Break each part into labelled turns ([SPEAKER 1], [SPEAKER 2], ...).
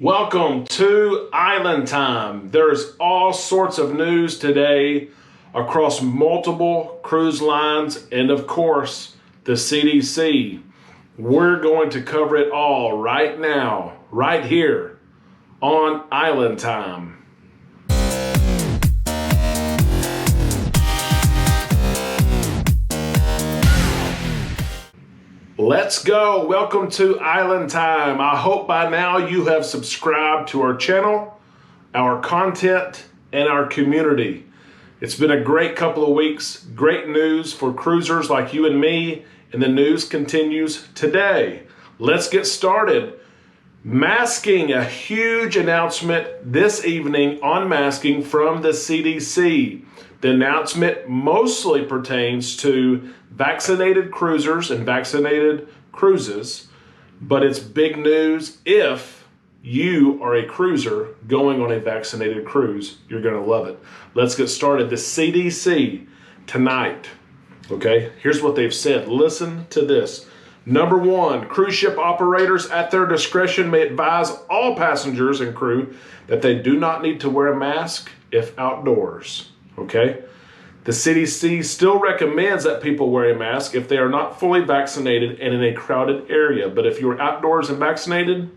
[SPEAKER 1] Welcome to Island Time. There's all sorts of news today across multiple cruise lines and, of course, the CDC. We're going to cover it all right now, right here on Island Time. Let's go. Welcome to Island Time. I hope by now you have subscribed to our channel, our content, and our community. It's been a great couple of weeks, great news for cruisers like you and me, and the news continues today. Let's get started. Masking, a huge announcement this evening on masking from the CDC. The announcement mostly pertains to vaccinated cruisers and vaccinated cruises, but it's big news if you are a cruiser going on a vaccinated cruise. You're going to love it. Let's get started. The CDC tonight, okay, here's what they've said. Listen to this. Number one, cruise ship operators at their discretion may advise all passengers and crew that they do not need to wear a mask if outdoors, okay? The CDC still recommends that people wear a mask if they are not fully vaccinated and in a crowded area. But if you're outdoors and vaccinated,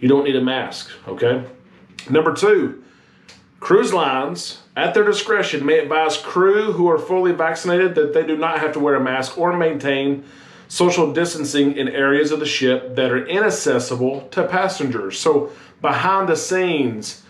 [SPEAKER 1] you don't need a mask, okay? Number two, cruise lines at their discretion may advise crew who are fully vaccinated that they do not have to wear a mask or maintain social distancing in areas of the ship that are inaccessible to passengers. So behind the scenes,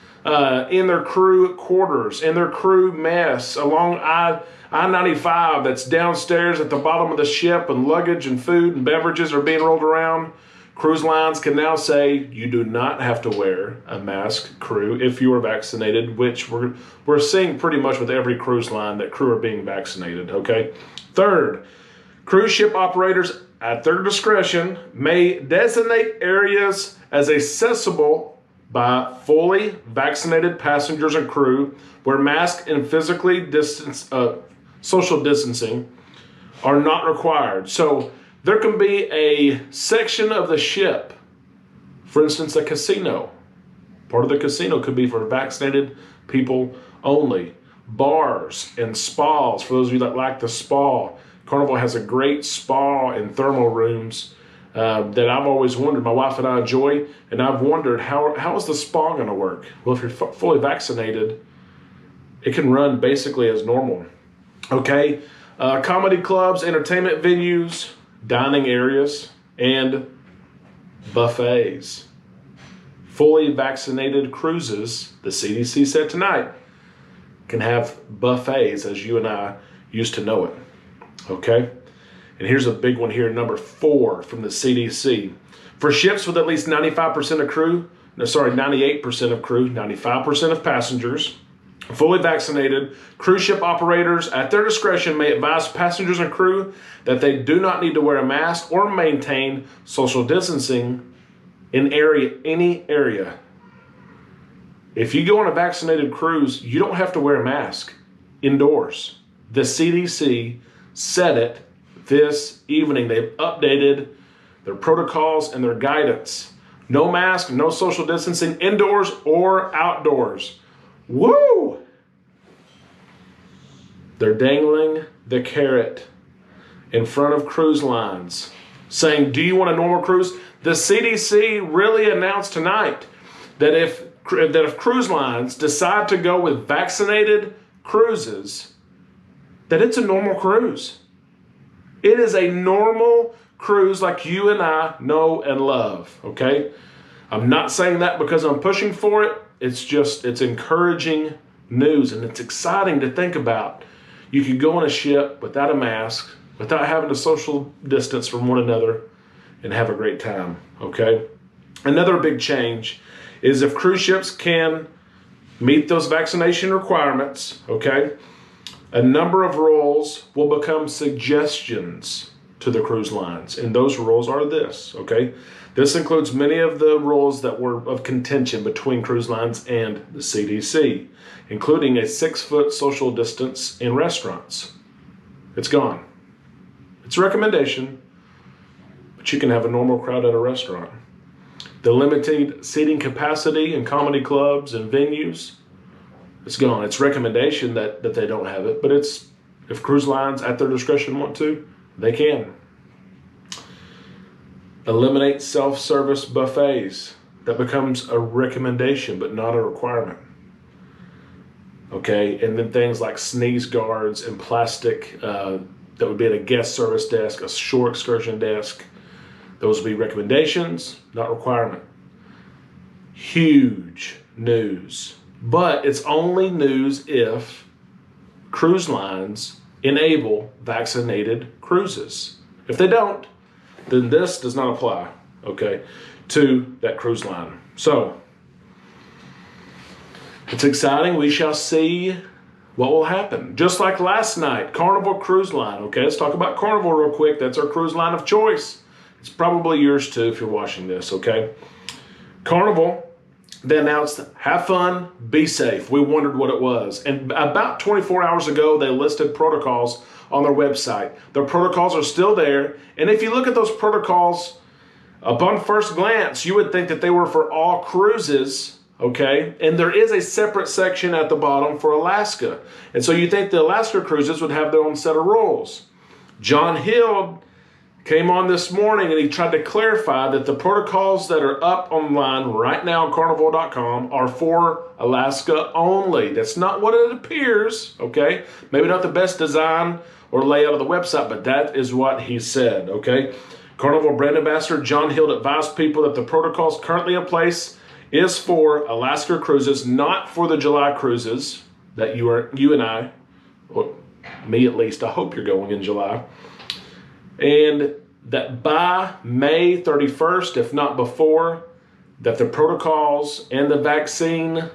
[SPEAKER 1] in their crew quarters, in their crew mess, along I-95 that's downstairs at the bottom of the ship, and luggage and food and beverages are being rolled around, cruise lines can now say you do not have to wear a mask, crew, if you are vaccinated, which we're seeing pretty much with every cruise line that crew are being vaccinated, okay? Third, cruise ship operators at their discretion may designate areas as accessible by fully vaccinated passengers and crew where masks and social distancing are not required. So there can be a section of the ship, for instance, a casino. Part of the casino could be for vaccinated people only. Bars and spas, for those of you that like the spa. Carnival has a great spa and thermal rooms that I've always wondered, my wife and I enjoy, and I've wondered how is the spa going to work? Well, if you're fully vaccinated, it can run basically as normal. Okay, comedy clubs, entertainment venues, dining areas, and buffets. Fully vaccinated cruises, the CDC said tonight, can have buffets as you and I used to know it. Okay? And here's a big one here, number 4 from the CDC. For ships with at least 98% of crew, 95% of passengers, fully vaccinated, cruise ship operators at their discretion may advise passengers and crew that they do not need to wear a mask or maintain social distancing in any area. If you go on a vaccinated cruise, you don't have to wear a mask indoors. The CDC said it this evening. They've updated their protocols and their guidance. No mask, no social distancing, indoors or outdoors. Woo! They're dangling the carrot in front of cruise lines, saying, do you want a normal cruise? The CDC really announced tonight that if cruise lines decide to go with vaccinated cruises, that it's a normal cruise. It is a normal cruise like you and I know and love, okay? I'm not saying that because I'm pushing for it. It's encouraging news, and it's exciting to think about. You could go on a ship without a mask, without having to social distance from one another, and have a great time, okay? Another big change is if cruise ships can meet those vaccination requirements, okay, a number of rules will become suggestions to the cruise lines. And those rules are this, okay? This includes many of the rules that were of contention between cruise lines and the CDC, including a 6-foot social distance in restaurants. It's gone. It's a recommendation, but you can have a normal crowd at a restaurant. The limited seating capacity in comedy clubs and venues, it's gone. It's recommendation that they don't have it, but if cruise lines at their discretion want to, they can. Eliminate self-service buffets. That becomes a recommendation, but not a requirement. Okay, and then things like sneeze guards and plastic that would be at a guest service desk, a shore excursion desk. Those would be recommendations, not requirement. Huge news. But it's only news if cruise lines enable vaccinated cruises. If they don't, then this does not apply, okay, to that cruise line. So, it's exciting. We shall see what will happen. Just like last night, Carnival Cruise Line, okay? Let's talk about Carnival real quick. That's our cruise line of choice. It's probably yours too if you're watching this, okay? Carnival, they announced, have fun, be safe. We wondered what it was. And about 24 hours ago, they listed protocols on their website. The protocols are still there. And if you look at those protocols, upon first glance, you would think that they were for all cruises, okay? And there is a separate section at the bottom for Alaska. And so you think the Alaska cruises would have their own set of rules. John Hill came on this morning and he tried to clarify that the protocols that are up online right now on Carnival.com are for Alaska only. That's not what it appears, okay? Maybe not the best design or layout of the website, but that is what he said, okay? Carnival brand ambassador John Hill advised people that the protocols currently in place is for Alaska cruises, not for the July cruises that you and I, or me at least, I hope you're going in July. And that by May 31st, if not before, that the protocols and the vaccine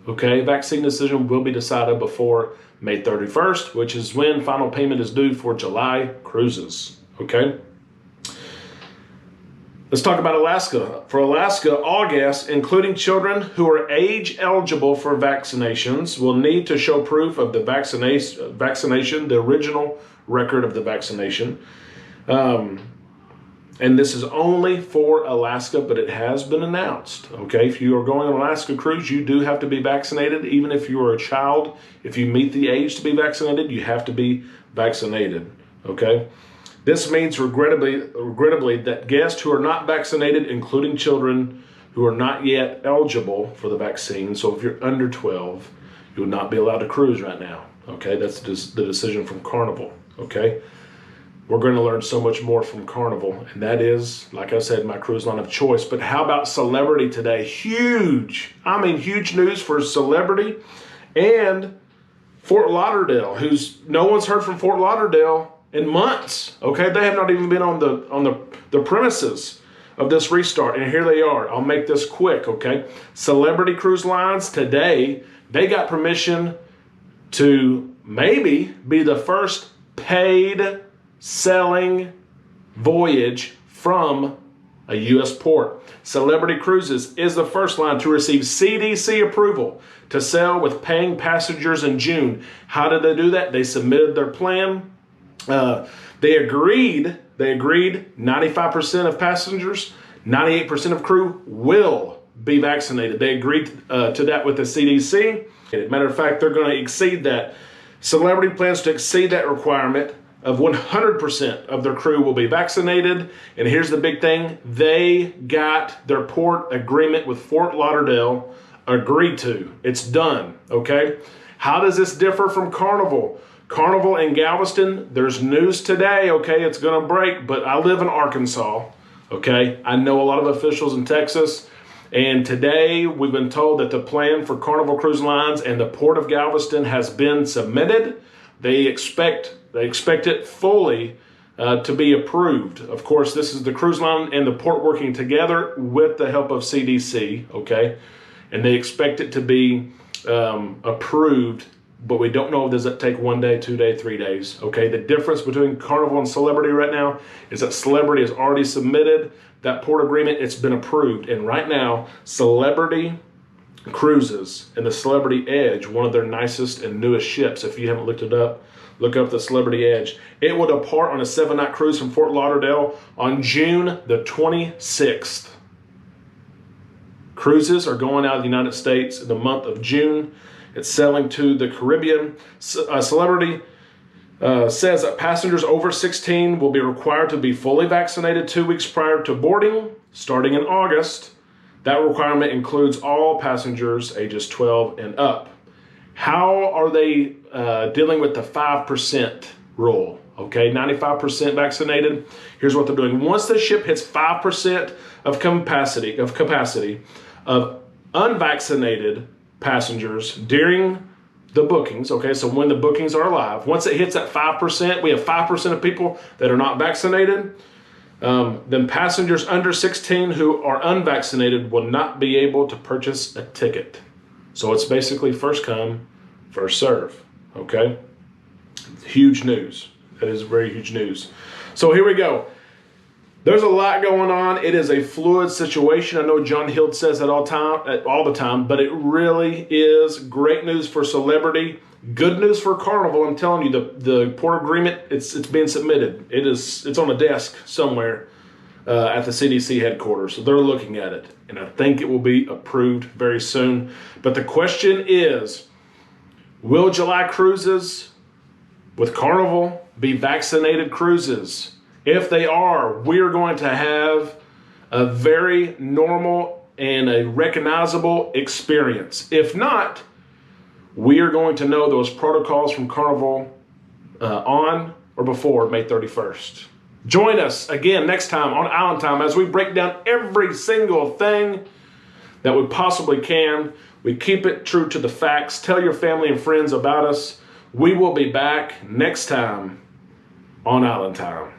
[SPEAKER 1] decision will be decided before May 31st, which is when final payment is due for July cruises, okay? Let's talk about Alaska. For Alaska, all guests, including children who are age eligible for vaccinations, will need to show proof of the vaccination, the original record of the vaccination. And this is only for Alaska, but it has been announced, okay? If you are going on an Alaska cruise, you do have to be vaccinated. Even if you are a child, if you meet the age to be vaccinated, you have to be vaccinated, okay? This means, regrettably, that guests who are not vaccinated, including children who are not yet eligible for the vaccine, so if you're under 12, you will not be allowed to cruise right now, okay? That's the decision from Carnival, okay? We're going to learn so much more from Carnival, and that is, like I said, my cruise line of choice. But how about Celebrity today? Huge news for Celebrity and Fort Lauderdale, no one's heard from Fort Lauderdale in months, okay? They have not even been on the premises of this restart, and here they are. I'll make this quick, okay? Celebrity Cruise Lines today, they got permission to maybe be the first paid sailing voyage from a U.S. port. Celebrity Cruises is the first line to receive CDC approval to sail with paying passengers in June. How did they do that? They submitted their plan. They agreed 95% of passengers, 98% of crew will be vaccinated. They agreed to that with the CDC. Matter of fact, they're going to exceed that. Celebrity plans to exceed that requirement of 100% of their crew will be vaccinated. And here's the big thing. They got their port agreement with Fort Lauderdale agreed to. It's done, okay? How does this differ from Carnival? Carnival in Galveston, there's news today, okay? It's going to break, but I live in Arkansas, okay? I know a lot of officials in Texas. And today we've been told that the plan for Carnival Cruise Lines and the Port of Galveston has been submitted. They expect it fully to be approved. Of course, this is the cruise line and the port working together with the help of CDC, okay? And they expect it to be approved, but we don't know, does it take 1 day, 2 days, 3 days, okay? The difference between Carnival and Celebrity right now is that Celebrity has already submitted that port agreement. It's been approved. And right now, Celebrity Cruises and the Celebrity Edge, one of their nicest and newest ships, if you haven't looked it up, look up the Celebrity Edge. It will depart on a 7-night cruise from Fort Lauderdale on June the 26th. Cruises are going out of the United States in the month of June. It's sailing to the Caribbean. Celebrity says that passengers over 16 will be required to be fully vaccinated 2 weeks prior to boarding, starting in August. That requirement includes all passengers ages 12 and up. How are they dealing with the 5% rule? Okay, 95% vaccinated. Here's what they're doing. Once the ship hits 5% of capacity of unvaccinated passengers during the bookings, okay, so when the bookings are live, once it hits that 5%, we have 5% of people that are not vaccinated, then passengers under 16 who are unvaccinated will not be able to purchase a ticket. So it's basically first come, first serve, okay? Huge news. That is very huge news. So here we go. There's a lot going on. It is a fluid situation. I know John Hild says that all the time, but it really is great news for Celebrity. Good news for Carnival. I'm telling you, the port agreement, it's being submitted. It's on a desk somewhere at the CDC headquarters. So they're looking at it, and I think it will be approved very soon. But the question is, will July cruises with Carnival be vaccinated cruises? If they are, we are going to have a very normal and a recognizable experience. If not, we are going to know those protocols from Carnival on or before May 31st. Join us again next time on Island Time as we break down every single thing that we possibly can. We keep it true to the facts. Tell your family and friends about us. We will be back next time on Island Time.